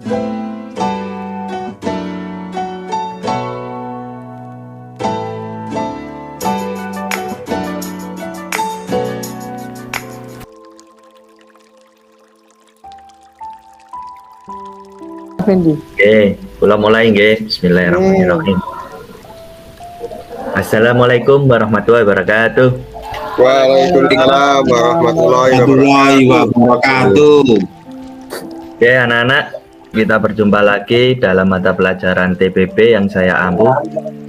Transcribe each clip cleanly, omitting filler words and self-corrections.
Oke, kula mulai nggih. Bismillahirrahmanirrahim. Assalamualaikum warahmatullahi wabarakatuh. Waalaikumsalam warahmatullahi wabarakatuh. Oke anak-anak, kita berjumpa lagi dalam mata pelajaran TPB yang saya ampu.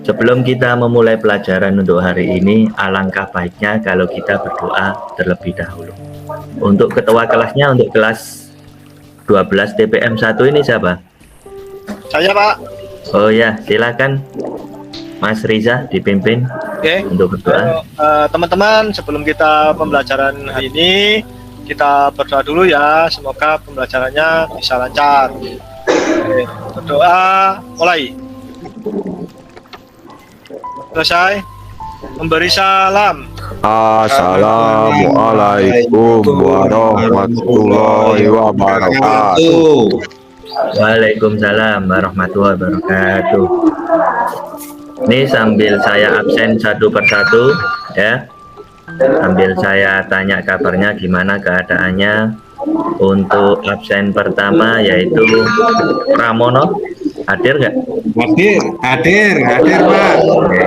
Sebelum kita memulai pelajaran untuk hari ini, alangkah baiknya kalau kita berdoa terlebih dahulu. Untuk ketua kelasnya, untuk kelas 12 TPM 1 ini siapa? Saya, Pak. Oh ya, silakan Mas Riza dipimpin untuk berdoa. Teman-teman, sebelum kita pembelajaran hari ini, kita berdoa dulu ya. Semoga pembelajarannya bisa lancar. Berdoa, mulai. Selesai. Memberi salam. Assalamualaikum warahmatullahi wabarakatuh. Waalaikumsalam warahmatullahi wabarakatuh. Ini sambil saya absen satu persatu ya, sambil saya tanya kabarnya gimana keadaannya. Untuk absen pertama yaitu Pramono, hadir nggak? Hadir Pak. Oke.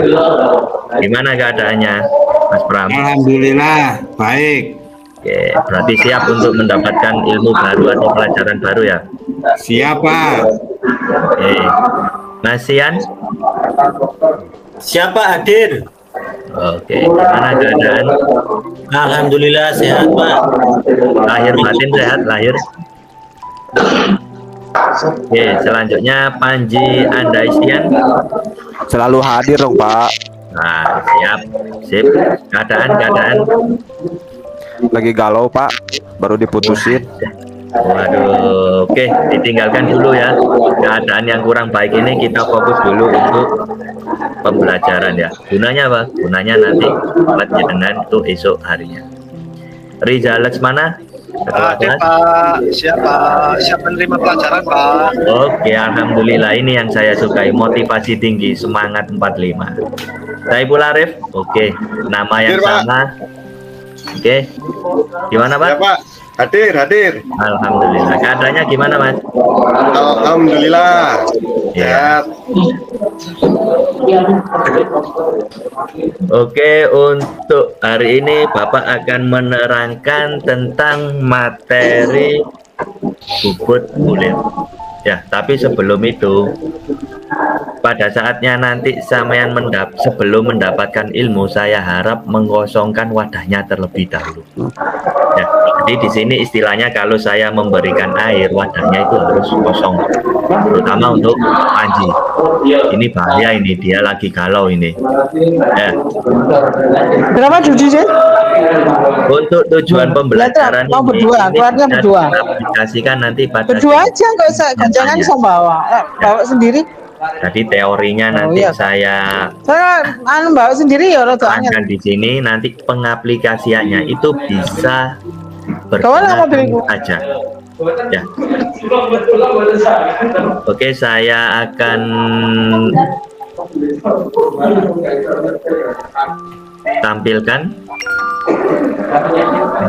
Gimana keadaannya Mas Pram? Alhamdulillah baik. Oke, berarti siap untuk mendapatkan ilmu baru atau pelajaran baru ya? Siapa? Oke. Mas Sian? Siapa hadir? Oke, gimana keadaan? Alhamdulillah sehat, Pak. Lahir batin sehat, lahir. Oke, selanjutnya Panji Andaistian. Selalu hadir dong, Pak. Nah, siap. Sip. Keadaan. Lagi galau, Pak. Baru diputusin. Waduh, oke, ditinggalkan dulu ya. Keadaan yang kurang baik ini kita fokus dulu untuk pembelajaran ya. Gunanya apa? Gunanya nanti buat jenengan tuh esok harinya. Riza Laksmana, ketua kelas. Pak, siap menerima pelajaran, Pak. Oke, alhamdulillah, ini yang saya sukai, motivasi tinggi, semangat 45. Saiful Arif, oke, nama yang Hadir, Pak. sama. Oke, gimana Pak? Ya Pak, hadir. Alhamdulillah. Keadaannya gimana Mas? Alhamdulillah. Ya. Oke, untuk hari ini Bapak akan menerangkan tentang materi bubut bulir. Ya, tapi sebelum itu, pada saatnya nanti sampean sebelum mendapatkan ilmu, saya harap mengosongkan wadahnya terlebih dahulu. Ya, jadi di sini istilahnya kalau saya memberikan air, wadahnya itu harus kosong, terutama untuk Panji. Ini bahaya, ini dia lagi galau ini. Ya. Berapa Judi sih? Untuk tujuan pembelajaran mau berdua, keluarga berdua. Aplikasikan nanti pada berdua aja, nggak usah, jangan bawa sendiri. Jadi teorinya nanti saya bawa sendiri ya, terangkan di sini. Nanti pengaplikasiannya itu bisa berguna aja. Ya. Oke, saya akan tampilkan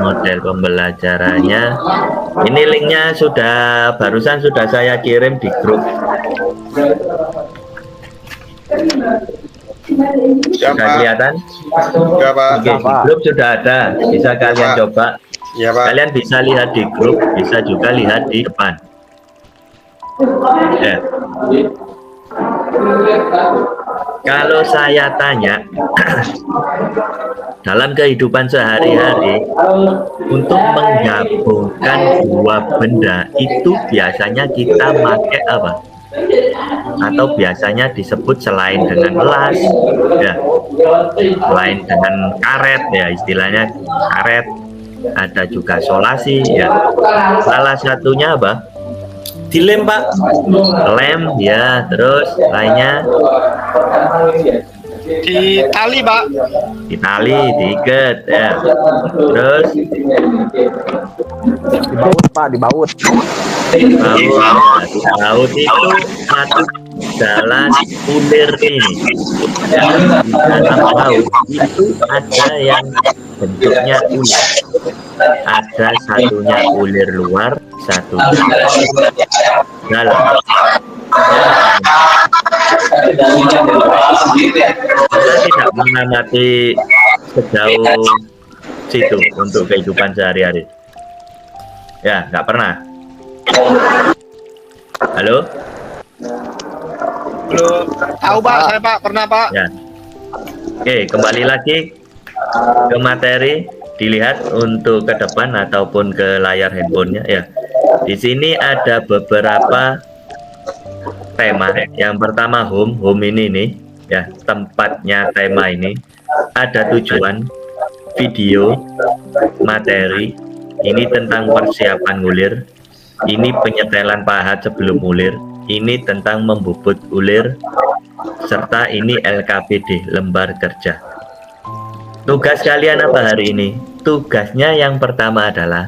model pembelajarannya. Ini linknya barusan sudah saya kirim di grup. Sudah kelihatan? Ya Pak. Oke, di grup sudah ada, bisa kalian coba. Ya Pak. Kalian bisa lihat di grup, bisa juga lihat di depan. Ya. Kalau saya tanya, dalam kehidupan sehari-hari, untuk menggabungkan dua benda itu biasanya kita pakai apa? Atau biasanya disebut selain dengan las, ya, selain dengan karet, ya istilahnya karet, ada juga solasi, ya. Salah satunya apa? Dilem, Pak. Lem, ya. Terus lainnya Di tali, Pak. di tali, diikat, ya. Terus Di baut Pak, di baut. Laut itu mata jalan ulir ini. Ya, di dalam laut itu ada yang bentuknya ulir. Ada satunya ulir luar, satunya dalam. Saya tidak mengamati sejauh situ untuk kehidupan sehari-hari. Ya, nggak pernah. Halo? Belum tahu Pak, saya Pak, pernah Pak. Ya. Oke, kembali lagi ke materi, dilihat untuk ke depan ataupun ke layar handphonenya ya. Di sini ada beberapa tema. Yang pertama home ini nih ya, tempatnya tema ini ada tujuan, video, materi. Ini tentang persiapan ulir. Ini penyetelan pahat sebelum ulir. Ini tentang membubut ulir. Serta ini LKPD, lembar kerja. Tugas kalian apa hari ini? Tugasnya yang pertama adalah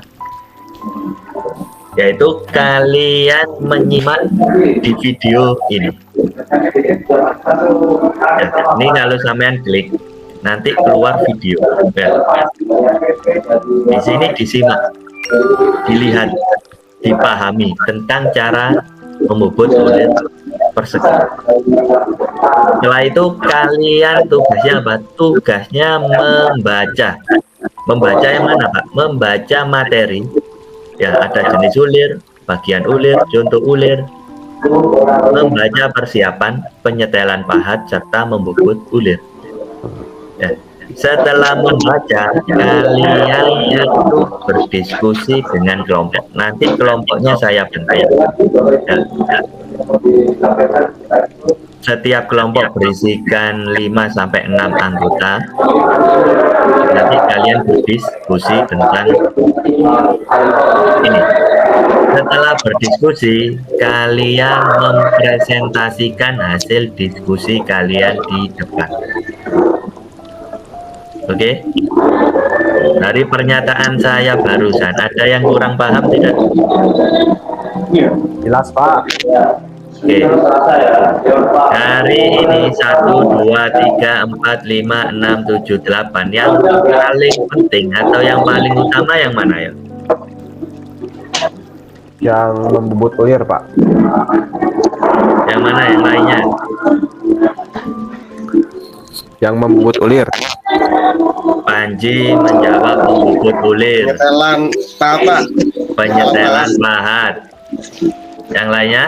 yaitu kalian menyimak di video ini. Ya, ini kalau sampean klik nanti keluar video. Ya. Di sini disimak, dilihat, dipahami tentang cara membubut ulir persegi. Setelah itu kalian tugasnya apa? Tugasnya membaca. Membaca yang mana Pak? Membaca materi. Ya, ada jenis ulir, bagian ulir, contoh ulir. Membaca persiapan, penyetelan pahat, serta membubut ulir. Ya. Setelah membaca, kalian itu berdiskusi dengan kelompok. Nanti kelompoknya saya bentuk. Ya. Setiap kelompok berisikan 5-6 anggota. Nanti kalian berdiskusi tentang ini. Setelah berdiskusi, kalian mempresentasikan hasil diskusi kalian di depan. Oke. Dari pernyataan saya barusan, ada yang kurang paham tidak? Jelas Pak. Oke. Hari ini 1, 2, 3, 4, 5, 6, 7, 8. Yang paling penting atau yang paling utama yang mana ya? Yang membubut ulir Pak. Yang mana yang lainnya? Yang membubut ulir. Panji menjawab membubut ulir. Penyetelan apa? Penyetelan pahat. Yang lainnya?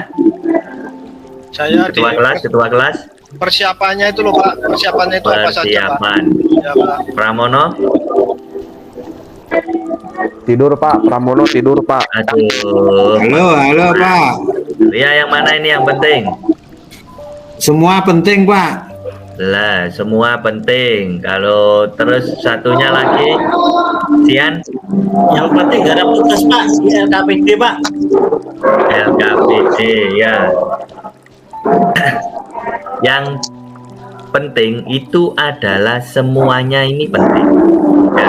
Saya di Ketua kelas. persiapannya itu loh Pak. Persiapannya itu apa saja Pak? Persiapan. Ya Pak. Pramono. Tidur Pak, Pramono tidur Pak. Aduh. Halo Pak. Ya, yang mana ini yang penting? Semua penting Pak. Lah, semua penting. Kalau terus satunya lagi, Sian, Yang penting garap tugas Pak, di LKPD Pak. LKPD ya. Yang penting itu adalah semuanya ini penting. Ya.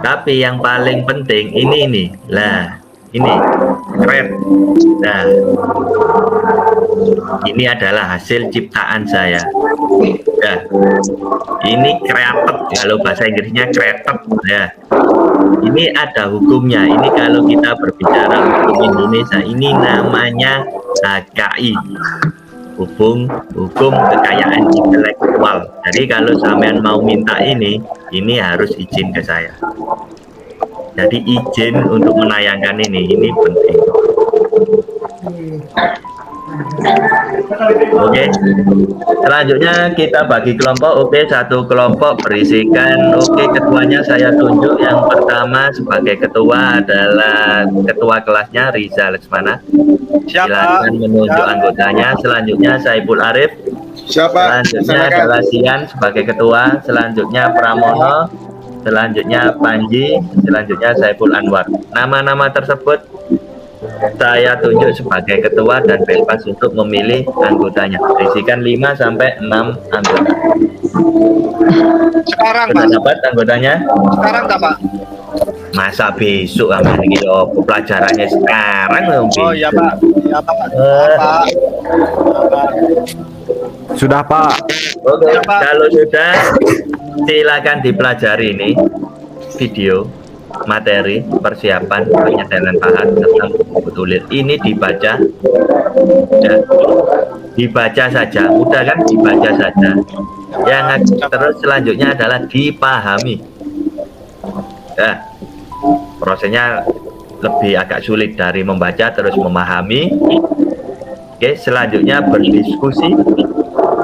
Tapi yang paling penting ini. Lah, ini keren. Nah, ini adalah hasil ciptaan saya. Ya, ini kreatif, kalau bahasa Inggrisnya kreatif. Ya, ini ada hukumnya. Ini kalau kita berbicara hukum Indonesia, ini namanya HKI, hukum kekayaan intelektual. Jadi kalau sampean mau minta ini harus izin ke saya. Jadi izin untuk menayangkan ini penting. Oke. Selanjutnya kita bagi kelompok. Oke, satu kelompok berisikan. Oke, ketuanya saya tunjuk. Yang pertama sebagai ketua adalah ketua kelasnya Riza Laksmana. Silakan menunjuk anggotanya. Selanjutnya Saiful Arif. Siapa? Selanjutnya adalah Sian sebagai ketua. Selanjutnya Pramono. Selanjutnya Panji. Selanjutnya Saiful Anwar. Nama-nama tersebut saya tunjuk sebagai ketua dan bebas untuk memilih anggotanya. Berisikan 5-6 anggota. Sekarang Sudah Pak. dapat anggotanya? Sekarang tak Pak? Masa besok aman ini pelajarannya sekarang dong. Oh iya Pak, iya Pak. Eh. Pak. Pak. Sudah Pak. Oke, Ya, Pak. kalau sudah silakan dipelajari ini video materi persiapan penyetelan pahat tentang butulir. Ini dibaca, ya, dibaca saja, udah kan dibaca saja. Yang terus selanjutnya adalah dipahami. Ya, prosesnya lebih agak sulit dari membaca terus memahami. Oke, selanjutnya berdiskusi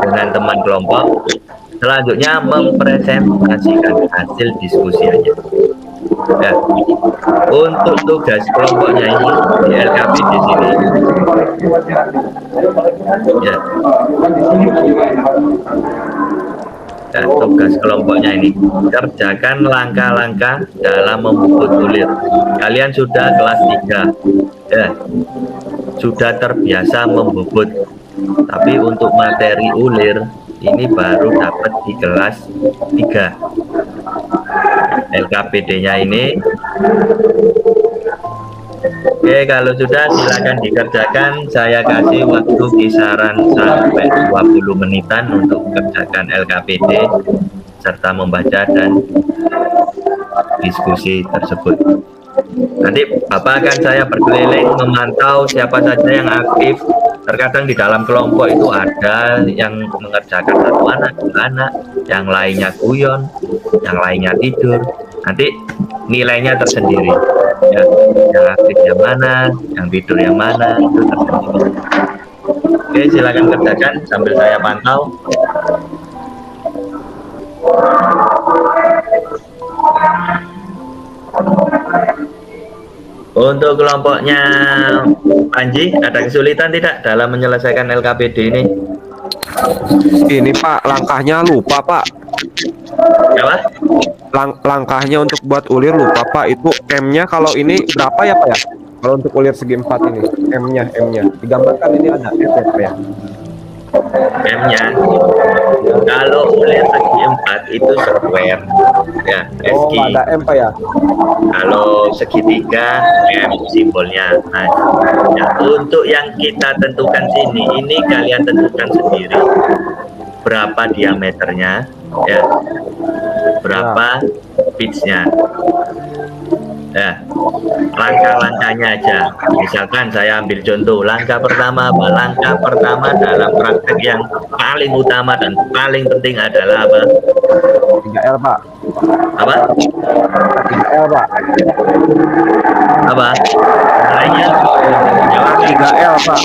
dengan teman kelompok. Selanjutnya mempresentasikan hasil diskusinya. Ya. Untuk tugas kelompoknya ini di LKP di sini. Ya. Ya, tugas kelompoknya ini kerjakan langkah-langkah dalam membubut ulir. Kalian sudah kelas 3. Ya. Sudah terbiasa membubut. Tapi untuk materi ulir ini baru dapat di kelas 3. LKPD-nya ini. Oke, kalau sudah silakan dikerjakan. Saya kasih waktu kisaran sampai 20 menitan untuk kerjakan LKPD serta membaca dan diskusi tersebut. Nanti Bapak akan saya berkeliling memantau siapa saja yang aktif. Terkadang di dalam kelompok itu ada yang mengerjakan satu anak, dua anak, yang lainnya guyon, yang lainnya tidur. Nanti nilainya tersendiri. Ya, yang aktif yang mana, yang tidur yang mana, itu tersendiri. Oke, silakan kerjakan sambil saya pantau. Untuk kelompoknya Panji, ada kesulitan tidak dalam menyelesaikan LKPD ini? Ini Pak, langkahnya lupa Pak. Ya, Pak? Langkahnya untuk buat ulir lupa Pak. Itu M-nya kalau ini berapa ya Pak ya? Kalau untuk ulir segi 4 ini, M-nya. Digambarkan ini ada F ya Pak ya? M-nya, kalau ulir segi 4 itu square. Ya, Oh, SG. nggak ada M Pak ya? Kalau segitiga, M simbolnya. Nah, ya, untuk yang kita tentukan sini, ini kalian tentukan sendiri berapa diameternya, ya, berapa pitch-nya. Ya, langkah-langkahnya aja. Misalkan saya ambil contoh, langkah pertama apa? Langkah pertama dalam praktek yang paling utama dan paling penting adalah apa? 3L Pak. Apa? 3L Pak. Apa? Lainnya? Jawab 3L Pak.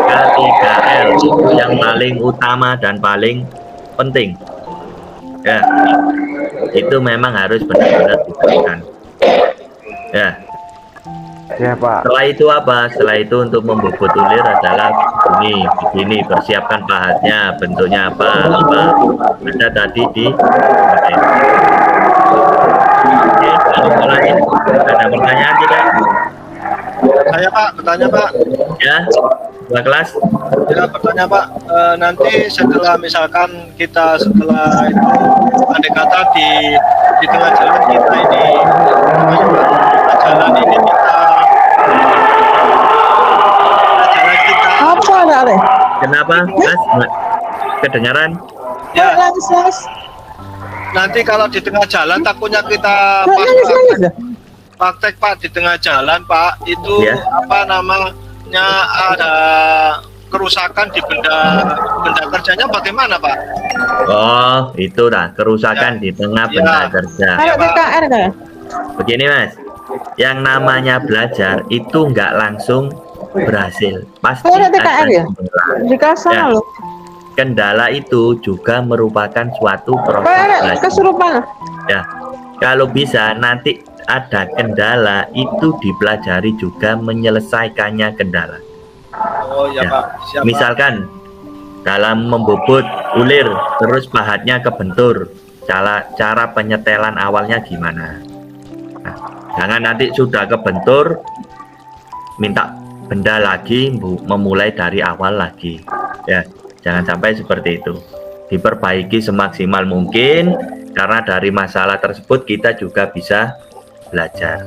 K3L itu yang paling utama dan paling penting. Ya, itu memang harus benar-benar diberikan. Ya. Ya Pak. Setelah itu apa? Setelah itu untuk membobot ulir adalah begini, persiapkan pahatnya, bentuknya apa? Ada tadi di materi. Oke, kalau lain ada pertanyaan tidak? Saya Pak, bertanya Pak. Ya, dua kelas. Ya, bertanya Pak. Nanti setelah misalkan kita setelah itu andai kata di tengah jalan kita ini jalan ini kita Apa ada Ale? Kenapa, Mas? Kedengaran? ya Nangis. nanti kalau di tengah jalan takutnya kita Nangis dah. praktek Pak di tengah jalan Pak itu Ya. apa namanya ada kerusakan di benda kerjanya bagaimana Pak? Oh, itu dah kerusakan Ya. di tengah Ya. benda kerja. Kayak TKR kan? Begini Mas, yang namanya belajar itu nggak langsung berhasil. Pasti Kayak TKR ada ya? kendala. Di kelas Ya. loh. Kendala itu juga merupakan suatu proses Kayak belajar. kesurupan. Ya, kalau bisa nanti ada kendala itu dipelajari juga menyelesaikannya kendala. Oh ya, Ya. Pak, siap Pak. Misalkan dalam membobot ulir terus pahatnya kebentur, cara penyetelan awalnya gimana? Nah, jangan nanti sudah kebentur minta benda lagi, memulai dari awal lagi. Ya, jangan sampai seperti itu. Diperbaiki semaksimal mungkin karena dari masalah tersebut kita juga bisa belajar.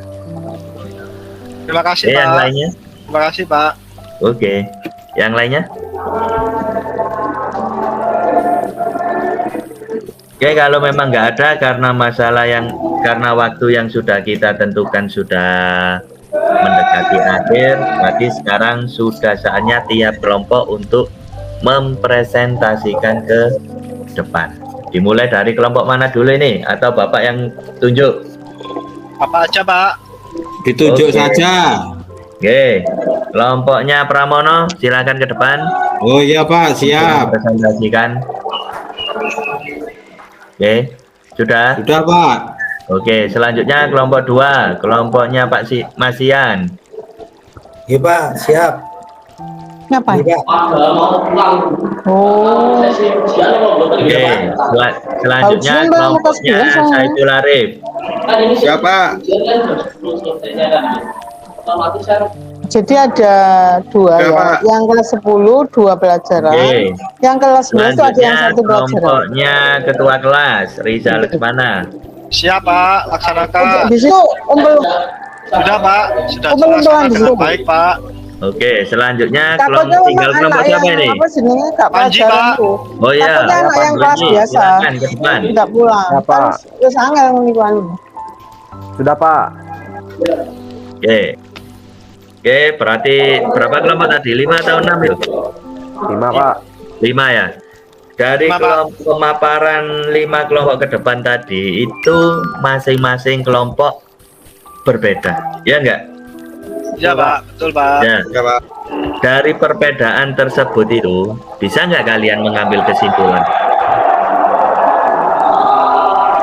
Terima kasih Oke, Pak. yang lainnya? Terima kasih Pak. Oke, yang lainnya? Oke, kalau memang nggak ada karena waktu yang sudah kita tentukan sudah mendekati akhir, berarti sekarang sudah saatnya tiap kelompok untuk mempresentasikan ke depan. Dimulai dari kelompok mana dulu ini? Atau Bapak yang tunjuk? Apa aja Pak? Ditunjuk Oke. saja. Oke, kelompoknya Pramono, silakan ke depan. Oh iya Pak, siap. Presentasikan. Oke, sudah. Sudah Pak. Oke, selanjutnya kelompok 2, kelompoknya Mas Ian. Iya Pak, siap. Ngapain? Iya Pak. Oh, Oke, selanjutnya Bagus, Bang. kelompoknya Atas biasa. Saiful Arif. Siapa? jadi ada dua ya. Siapa? Yang kelas 10 dua pelajaran. Oke. Yang kelas 11 itu ada yang Selanjutnya satu pelajaran. kelompoknya ketua kelas Riza Lesmana. Siap Pak, laksanakan. Di situ umpel Sudah Pak, sudah Umpel-umpelan terlaksana di dengan situ. baik Pak. Oke, selanjutnya takutnya tinggal memang kelompok anak siapa yang ini? apa jenenge gak Panji, pelajaran Pak. tuh. Oh iya, Takutnya anak Pak yang kelas Panji, biasa silakan ke depan. tidak pulang. Ya, Pak. Kan wis angel ngene. Sudah Pak. Oke. Oke, berarti berapa kelompok tadi? 5 atau 6 ya? 5 Pak. 5 ya. Dari 5, Pak. kelompok pemaparan 5 kelompok ke depan tadi itu masing-masing kelompok berbeda, ya enggak? Ya Pak, betul Pak. Ya. Ya Pak. Dari perbedaan tersebut itu bisa nggak kalian mengambil kesimpulan?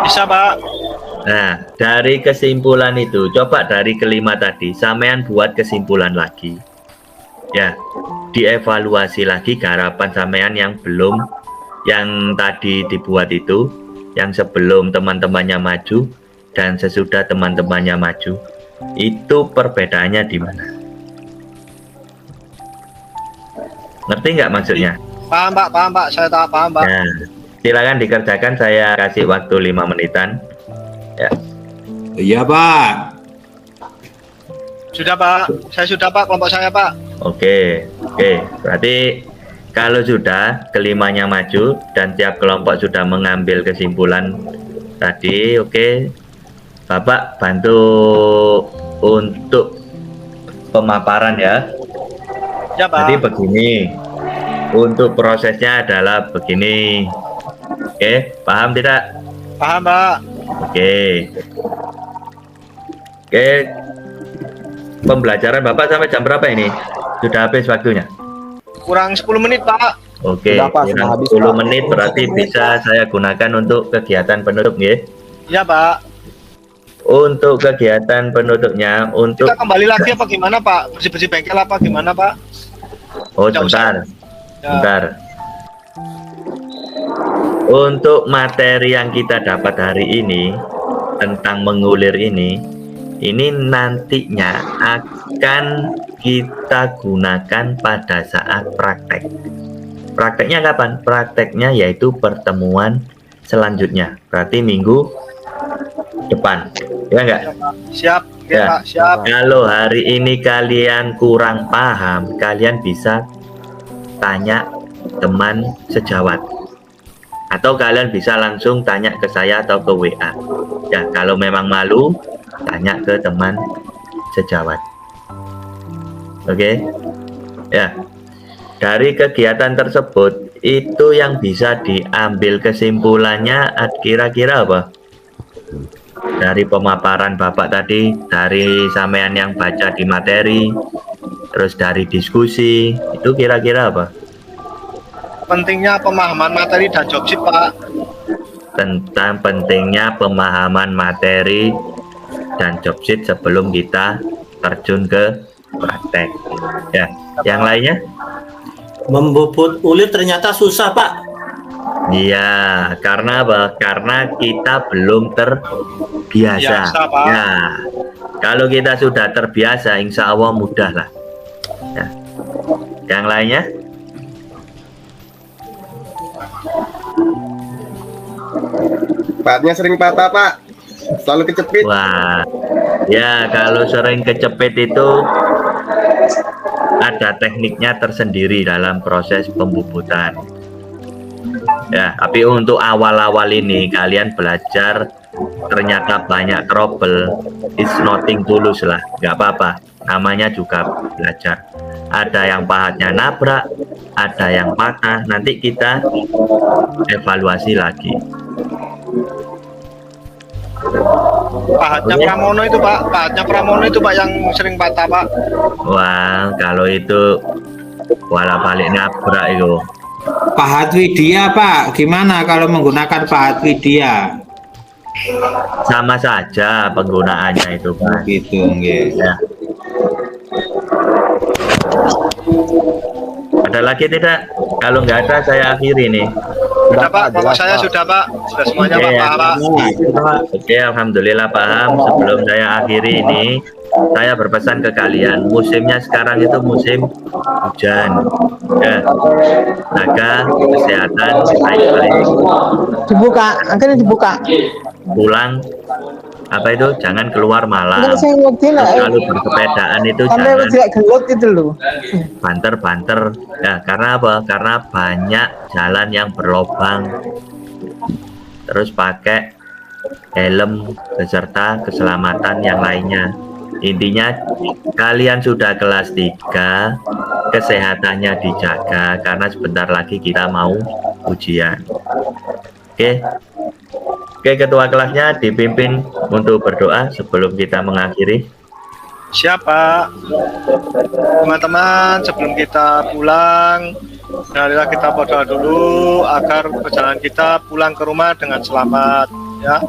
Bisa Pak. Nah, dari kesimpulan itu, coba dari kelima tadi, sampean buat kesimpulan lagi. Ya, dievaluasi lagi garapan sampean yang belum, yang tadi dibuat itu, yang sebelum teman-temannya maju, dan sesudah teman-temannya maju. Itu perbedaannya di mana? Ngerti nggak maksudnya? Paham Pak, paham Pak. Saya tak paham Pak. Nah, silakan dikerjakan, saya kasih waktu 5 menitan. Ya. Iya Pak. Sudah Pak, saya sudah Pak, kelompok saya Pak. Oke, berarti kalau sudah kelimanya maju dan tiap kelompok sudah mengambil kesimpulan tadi, oke, Bapak bantu untuk pemaparan ya. Ya Pak. Jadi begini, untuk prosesnya adalah begini, oke, paham tidak? Paham Pak. Oke, pembelajaran Bapak sampai jam berapa ini? Sudah habis waktunya? Kurang 10 menit Pak. Oke, Sudah, Pak, sudah kurang habis, 10 Pak. menit berarti bisa saya gunakan untuk kegiatan penutup ya. Ya Pak. Untuk kegiatan penutupnya, untuk Kita kembali lagi apa gimana Pak? Bersih-bersih bengkel apa gimana Pak? oh Tidak usah. sebentar, Ya. sebentar. Untuk materi yang kita dapat hari ini tentang mengulir ini nantinya akan kita gunakan pada saat praktek. Prakteknya kapan? Prakteknya yaitu pertemuan selanjutnya, berarti minggu depan, ya enggak? Siap. Ya, Ya. Pak, siap. Kalau hari ini kalian kurang paham, kalian bisa tanya teman sejawat. Atau kalian bisa langsung tanya ke saya atau ke WA. Ya, kalau memang malu, tanya ke teman sejawat. Oke? Ya. Dari kegiatan tersebut, itu yang bisa diambil kesimpulannya kira-kira apa? Dari pemaparan Bapak tadi, dari sampean yang baca di materi, terus dari diskusi, itu kira-kira apa? Pentingnya pemahaman materi dan job sheet Pak. Tentang pentingnya pemahaman materi dan job sheet sebelum kita terjun ke praktek. Ya, yang lainnya? Membobot ulir ternyata susah Pak. Iya, karena apa? Karena kita belum terbiasa. Biasa, Pak. Ya, kalau kita sudah terbiasa, insya Allah mudah lah. Ya. Yang lainnya? Patnya sering patah Pak. Selalu kecepit. Wah, Ya, kalau sering kecepit itu ada tekniknya tersendiri dalam proses pembubutan. Ya, tapi untuk awal-awal ini kalian belajar ternyata banyak trouble, it's nothing tulus lah, nggak apa-apa. Namanya juga belajar. Ada yang pahatnya nabrak, ada yang patah. Nanti kita evaluasi lagi. Pahatnya Pramono itu Pak, pahatnya Pramono itu Pak yang sering patah Pak. Wah, kalau itu wala balik nabrak itu. Pahat Widya Pak, gimana kalau menggunakan pahat Widya? Sama saja penggunaannya itu, Pak. Gitu, nggih. Ya. Ada lagi tidak? Kalau nggak ada, saya akhiri nih. Sudah Pak, bapak saya sudah Pak, sudah semuanya Pak, Oke, paham Pak. Oke, alhamdulillah paham. Sebelum saya akhiri ini, saya berpesan ke kalian, musimnya sekarang itu musim hujan. Ya, jaga kesehatan baik-baik. Dibuka, akhirnya dibuka. Pulang apa itu? Jangan keluar malam. Enggak saya ngerti lah. Terus kalau bersepedaan itu Sampai jangan tidak gelut itu loh. banter-banter. Ya, karena apa? Karena banyak jalan yang berlobang. Terus pakai helm beserta keselamatan yang lainnya. Intinya kalian sudah kelas 3, kesehatannya dijaga karena sebentar lagi kita mau ujian. Oke. Oke, ketua kelasnya dipimpin untuk berdoa sebelum kita mengakhiri. Siapa? Teman-teman, sebelum kita pulang, marilah kita berdoa dulu agar perjalanan kita pulang ke rumah dengan selamat, ya.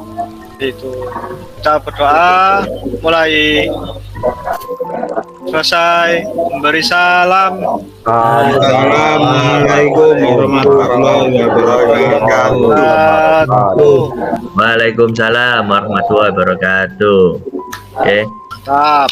Itu kita berdoa mulai selesai memberi salam. Assalamualaikum warahmatullahi wabarakatuh. Waalaikumsalam warahmatullahi wabarakatuh. Oke. Mantap.